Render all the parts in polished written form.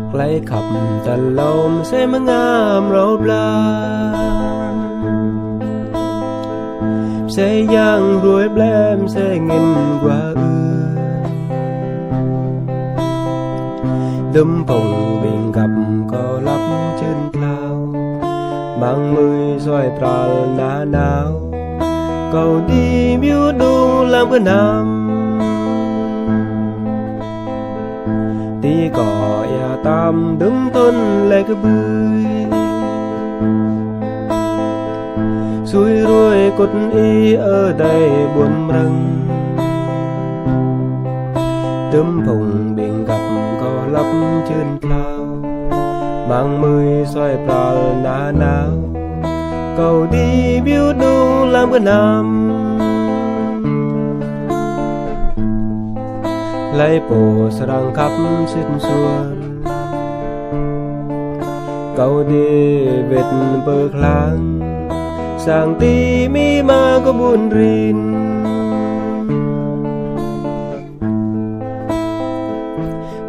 ใกล้ขับแต่ลมเสมงามเราปลาเสยังรวยแบลมเสเงินกว่าđâm phòng bình gặp có lắp chân lao mang mười xoay trà ná náo cầu đi miếu đu làm cái nam tí cỏ ya tam đứng tôn lệ cái bươi xuôi ruồi cột y ở đây buồn răng đâm phòng bình gặp có lắp chân lao mang mười xoay trà ná náo cầu đi biếu đu làm cái nam lấy bộ sarang khắp xin xuân cầu đi vệt bờ khlang sang ti mi ma có buồn rin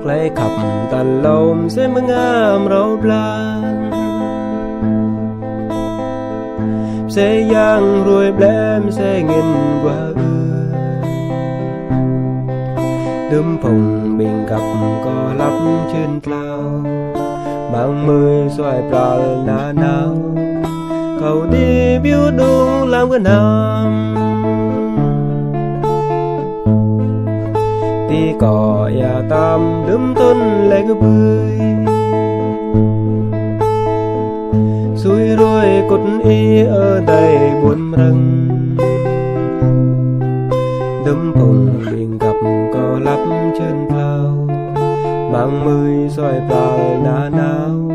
ใกล้ขับตะลมเส้นงามเราปลาเสยังรวยแบลมเสเงินกว่าđâm phòng bình gặp có lắp chân lao mang mười xoay trà ná náo cầu đi biếu đu làm cái nam tí cỏ ya tam đâm tôn lệ cái bươi xuôi ruồi cột y ở đây buồn răng đâm phòng bình gặp có lắp chân lao mang mười xoay trà ná náo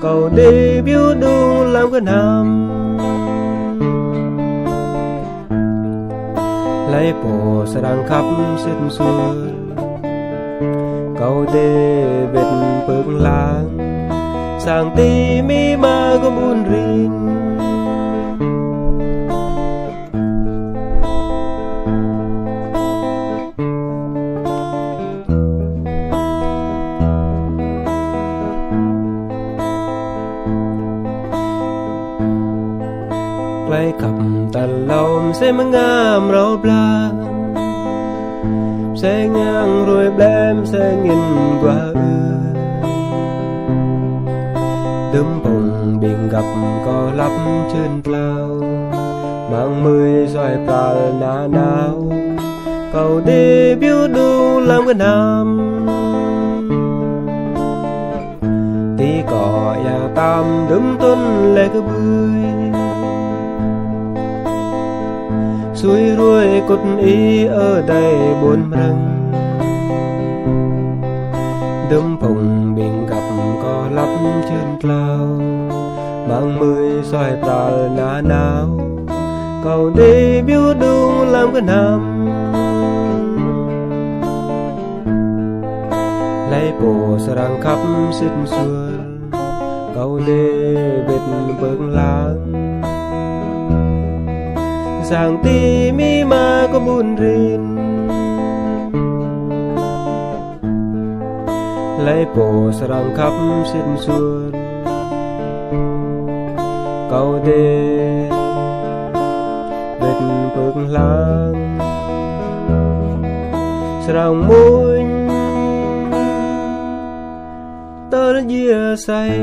cầu đi biếu đu làm cái nam lấy bộ sarang khắp xin xuân cầu đi vệt bờ láng sang ti mi ma có buồn rinใกล้ขับแต่ลมเสมงามเราปลาเสงยังรวยแบลมเสเงินกว่าđâm phòng bình gặp có lắp chân lao mang mười xoay trà ná náo cầu đi biếu đu làm cái nam tí cỏ ya tam đâm tôn lệ cái bươi xuôi ruồi cột y ở đây buồn răng đâm phòng bình gặp có lắp chân lao mang mười xoay trà ná náo cầu đi biếu đu làm cái nam lấy bộ sarang khắp xin xuân cầu đi vệt bờ láng sang ti mi ma có buồn rin lấy bộ sarang khắp xin xuân cầu đi vệt bờ láng sarang môi tơ chia say